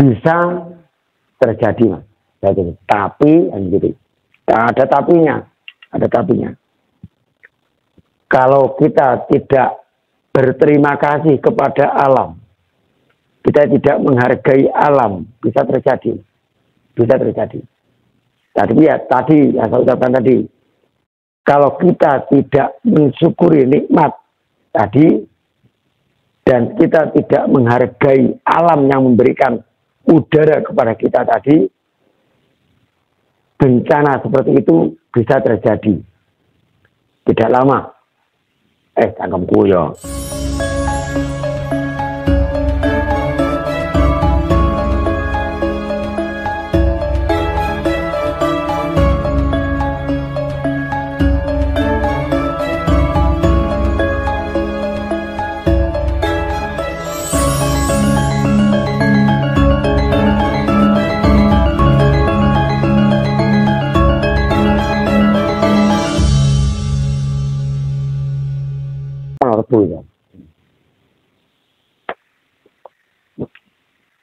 bisa terjadi, Mas. Tapi gitu. Ada tapinya, ada tapinya. Kalau kita tidak berterima kasih kepada alam, kita tidak menghargai alam, bisa terjadi. Bisa terjadi. Tadi saya ucapkan tadi, kalau kita tidak mensyukuri nikmat tadi, dan kita tidak menghargai alam yang memberikan udara kepada kita tadi, bencana seperti itu bisa terjadi. Tidak lama. Cangkemku ya.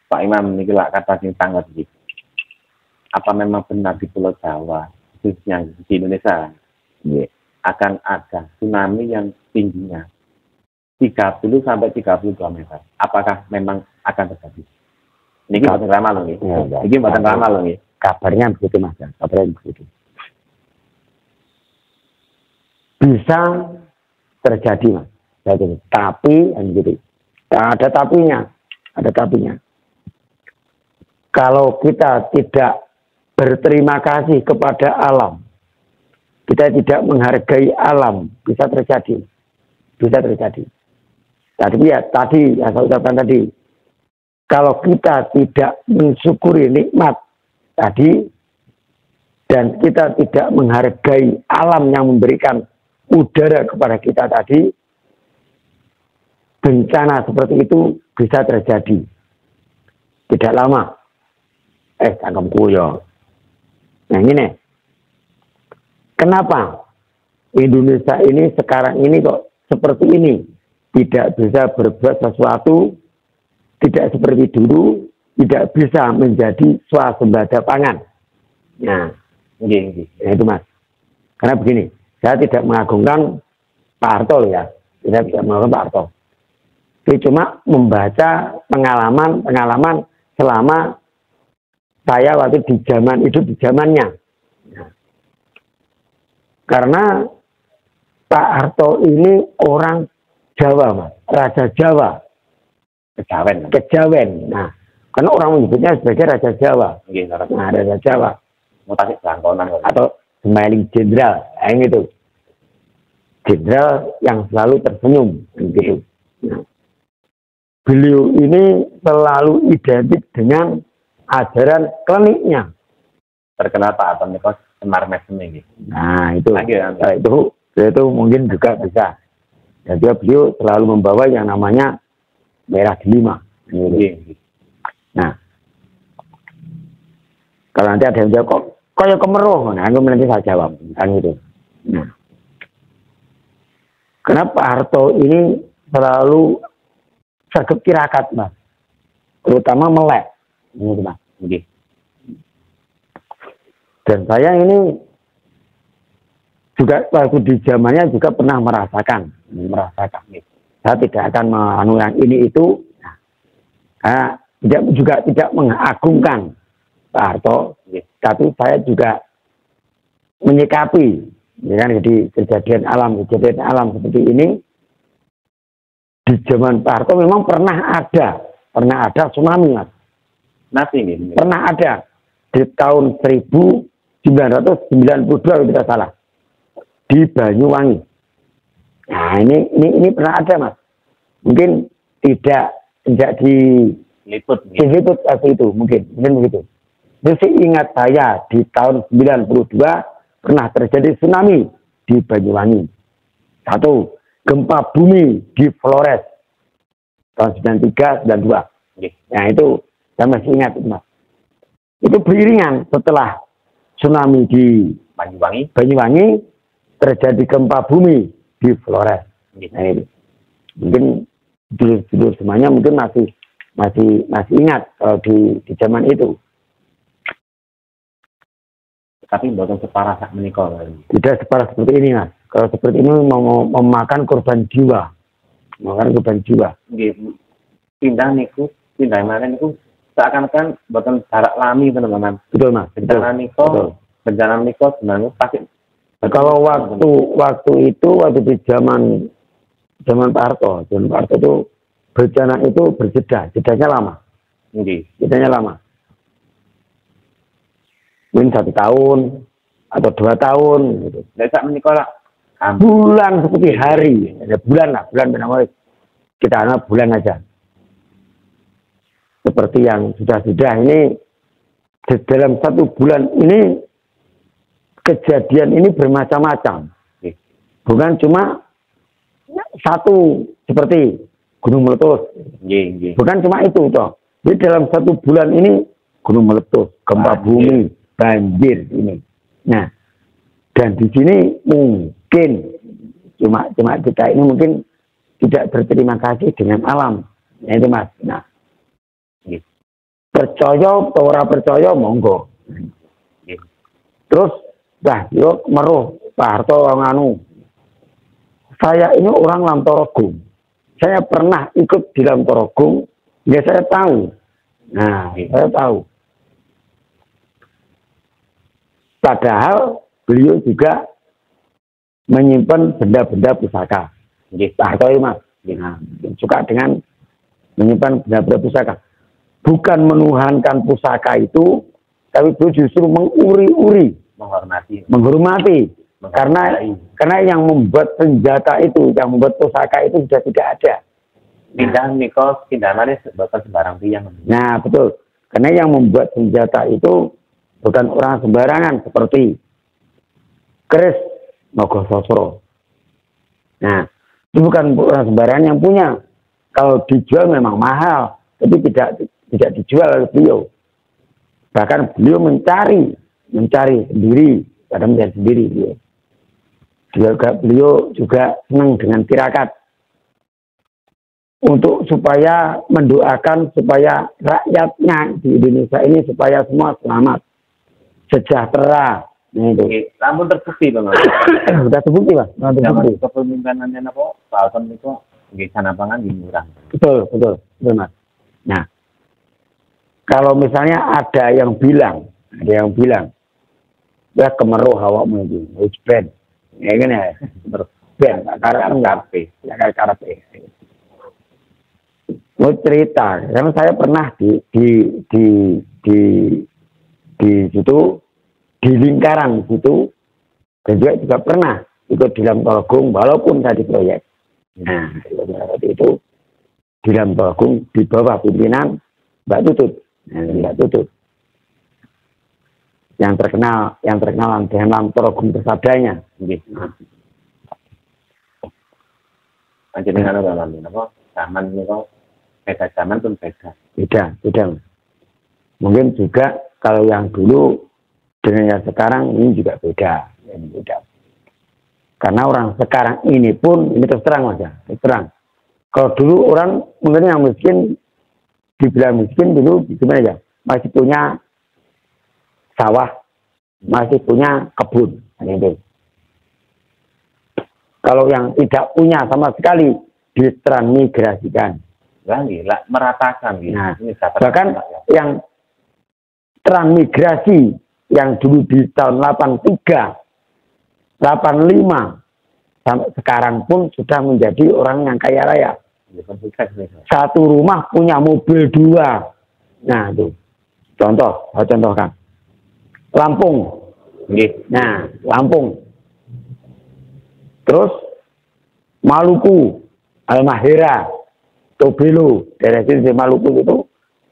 Pak Imam, ini kata sing tanggal iki. Apa memang benar di Pulau Jawa, khususnya di Indonesia, akan ada tsunami yang tingginya 30 sampai 32 meter? Apakah memang akan terjadi? Ini buatan ramal loh nih. Ini buatan ramal loh nih. Kabarnya begitu, Mas. Kabarnya begitu. Bisa terjadi, Mas. Tapi gitu. Ada tapinya, ada tapinya. Kalau kita tidak berterima kasih kepada alam, kita tidak menghargai alam, bisa terjadi. Bisa terjadi. Tadi saya ucapkan tadi, kalau kita tidak mensyukuri nikmat tadi, dan kita tidak menghargai alam yang memberikan udara kepada kita tadi, bencana seperti itu bisa terjadi. Tidak lama. Cangkemku ya. Nah ini, kenapa Indonesia ini sekarang ini kok seperti ini? Tidak bisa berbuat sesuatu, tidak seperti dulu, tidak bisa menjadi swasembada pangan. Nah, itu, Mas. Karena begini, saya tidak mengagungkan Pak Harto ya. Saya tidak mengagungkan Pak Harto. Saya cuma membaca pengalaman selama saya waktu di zamannya. Nah, karena Pak Harto ini orang Jawa, Mas, Raja Jawa, Kejawen. Nah, karena orang menyebutnya sebagai Raja Jawa. Nah, Raja Jawa. Mutasi Bangkonan atau Smiling Jenderal, gitu. Jenderal yang selalu tersenyum, gitu. Nah, beliau ini selalu identik dengan ajaran kliniknya. Terkenal Pak Aton Nikos Semar Mesem ini. Nah, itu mungkin juga bisa. Dan beliau selalu membawa yang namanya merah delima. Nah, kalau nanti ada yang jawab, kok ya kemeruh, nah, aku nanti saya jawab, kan gitu. Nah, kenapa Harto ini selalu sagep tirakat, Mas, terutama melek, gitu, Mas. Dan saya ini juga waktu di zamannya juga pernah merasakan. Saya tidak akan menganu yang ini itu, tidak mengagungkan Pak Harto, tapi saya juga menyikapi, ya kan, jadi kejadian alam seperti ini. Di zaman Pak Harto memang pernah ada tsunami, Mas. Pernah ada di tahun 1992 kalau tidak salah, di Banyuwangi. Nah, ini pernah ada, Mas. Mungkin tidak diliput seperti itu, mungkin begitu. Terus ingat saya di tahun 92 pernah terjadi tsunami di Banyuwangi. Satu, gempa bumi di Flores tahun 93, 92. Nah, itu saya masih ingat itu, Mas. Itu beriringan setelah tsunami di Banyuwangi terjadi gempa bumi di Flores. Nah, ini mungkin dulu semuanya mungkin masih masih ingat kalau di zaman itu. Tapi bukan separah sak menikah. Tidak separah seperti ini, Mas. Kalau seperti ini mau memakan korban jiwa. Memakan korban jiwa. Nggih. Pindah mana niku seakan-akan bukan jarak lami teman-teman. Betul, Mas. Bencana nikah sebenarnya pasti. Kalau waktu di zaman Pak Harto itu bencana itu jedanya lama. Jedanya lama. Mungkin 1 tahun atau 2 tahun gitu. Nek menikah lah bulan seperti hari, ada bulan bernama kita anggap bulan aja. Seperti yang sudah ini dalam 1 bulan ini kejadian ini bermacam-macam. Bukan cuma satu seperti gunung meletus. Bukan cuma itu toh. Jadi dalam 1 bulan ini gunung meletus, gempa bumi, banjir ini. Nah, dan di sini mungkin cuma kita ini mungkin tidak berterima kasih dengan alam. Nah, itu Mas. Nah, percaya atau ora percaya monggo. Terus yuk meruh Pak Harto nganu. Saya ini orang Lamtorogung. Saya pernah ikut di Lamtorogung, ya saya tahu. Nah, saya tahu. Padahal beliau juga menyimpan benda-benda pusaka. Pak Harto ini, Mas. Nah, suka dengan menyimpan benda-benda pusaka. Bukan menuhankan pusaka itu, tapi beliau justru menguri-uri, menghormati. Karena yang membuat senjata itu, yang membuat pusaka itu sudah tidak ada. Pindah mana bakal sembarang tiang. Nah, betul. Karena yang membuat senjata itu bukan orang sembarangan seperti Kris Mogososro. Nah, itu bukan orang sembarangan yang punya. Kalau dijual memang mahal, tapi tidak dijual oleh beliau. Bahkan beliau mencari sendiri, kadang mencari sendiri beliau. Beliau juga senang dengan tirakat untuk supaya mendoakan supaya rakyatnya di Indonesia ini supaya semua selamat, sejahtera. Nah, itu. Namun terbukti Bang. Sudah terbukti, Mas. Zaman kepemimpinannya apa? Pak Alton itu nggih sanapangan nggih murah. Betul, Mas. Nah, kalau misalnya ada yang bilang, ya kemeruh awakmu itu, wis ben. Ya kan ya, ben, karena karepe. Mau cerita, karena saya pernah di situ, di lingkaran situ, dan juga pernah ikut di Lamtorogung, walaupun saya di proyek. Nah, itu di Lamtorogung di bawah pimpinan Mbak Tutut. Nah, Mbak Tutut yang terkenal dengan Lamtorogung bersadanya. Nah. Panjenengan apa? Zaman itu beda zaman pun beda. Beda. Mungkin juga kalau yang dulu dengan yang sekarang ini juga beda. Karena orang sekarang ini pun ini terus terang Mas ya, terus terang. Kalau dulu orang mungkin yang miskin dibilang miskin dulu gimana ya? Masih punya sawah, masih punya kebun, gitu. Kalau yang tidak punya sama sekali ditransmigrasikan. Gila, meratakan gitu. Nah, bahkan yang transmigrasi yang dulu di tahun 83, 85 sampai sekarang pun sudah menjadi orang yang kaya raya. Satu rumah punya mobil 2. Nah, itu. Saya contohkan. Lampung. Nah, Lampung. Terus Maluku, Halmahera, Tobelo, daerah sini Maluku itu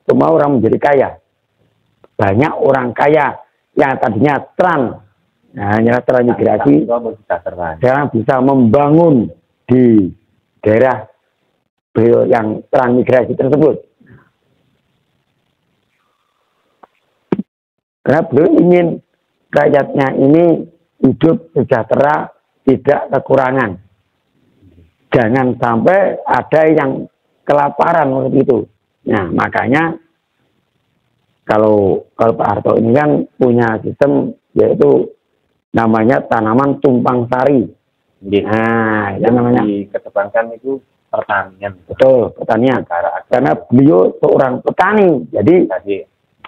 semua orang menjadi kaya. Banyak orang kaya yang tadinya hanya transmigrasi, sekarang bisa membangun di daerah beliau yang transmigrasi tersebut. Karena beliau ingin rakyatnya ini hidup sejahtera, tidak kekurangan. Jangan sampai ada yang kelaparan seperti itu. Nah, makanya kalau Pak Harto ini kan punya sistem yaitu namanya tanaman tumpang sari. Nah, yang namanya dikedepankan itu pertanian. Betul, pertanian. Karena beliau seorang petani, jadi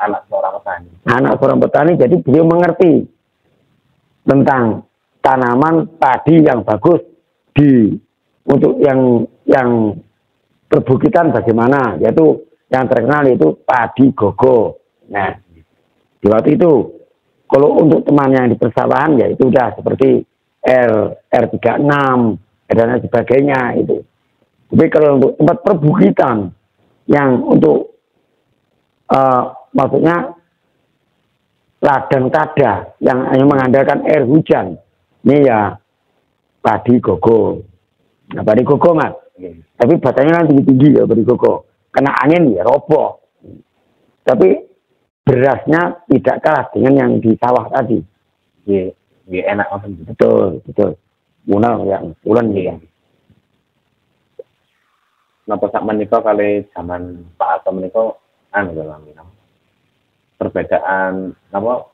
anak seorang petani. Anak seorang petani, jadi beliau mengerti tentang tanaman padi yang bagus untuk yang perbukitan bagaimana, yaitu yang terkenal itu padi gogo. Nah, di waktu itu kalau untuk teman yang di persawahan ya itu udah seperti R36 dan sebagainya itu. Tapi kalau untuk tempat perbukitan yang untuk maksudnya ladang kada yang hanya mengandalkan air hujan, ini ya padi gogo. Nah, padi gogo mas, tapi batangnya kan tinggi-tinggi ya padi gogo. Kena angin ya roboh. Tapi berasnya tidak kalah dengan yang di sawah tadi. Iya, enak banget. Betul. Munal yang bulan ya. Napa sak menika kali zaman Pak Harto menika perbedaan apa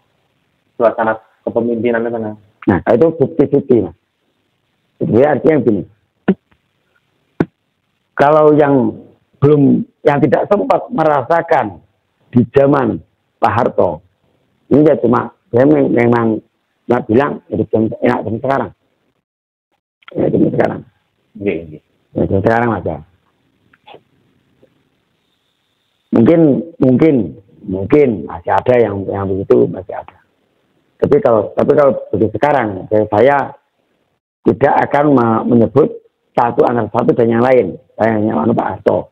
suasana kepemimpinan itu kan. Nah, itu bukti-bukti mas. Jadi artinya gini. Kalau yang tidak sempat merasakan di zaman Pak Harto, ini ya cuma dia memang nggak bilang hidup enak dari sekarang. Ya, dari sekarang. Iya. Ya, dari sekarang aja. Mungkin masih ada yang begitu, masih ada. Tapi kalau begitu sekarang, saya tidak akan menyebut satu anak satu dan yang lain. Saya hanya Pak Harto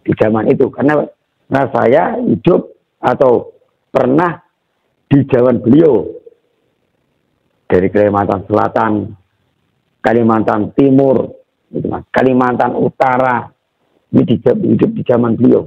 di zaman itu, karena saya hidup atau pernah di zaman beliau dari Kalimantan Selatan, Kalimantan Timur, Kalimantan Utara, ini hidup di zaman beliau.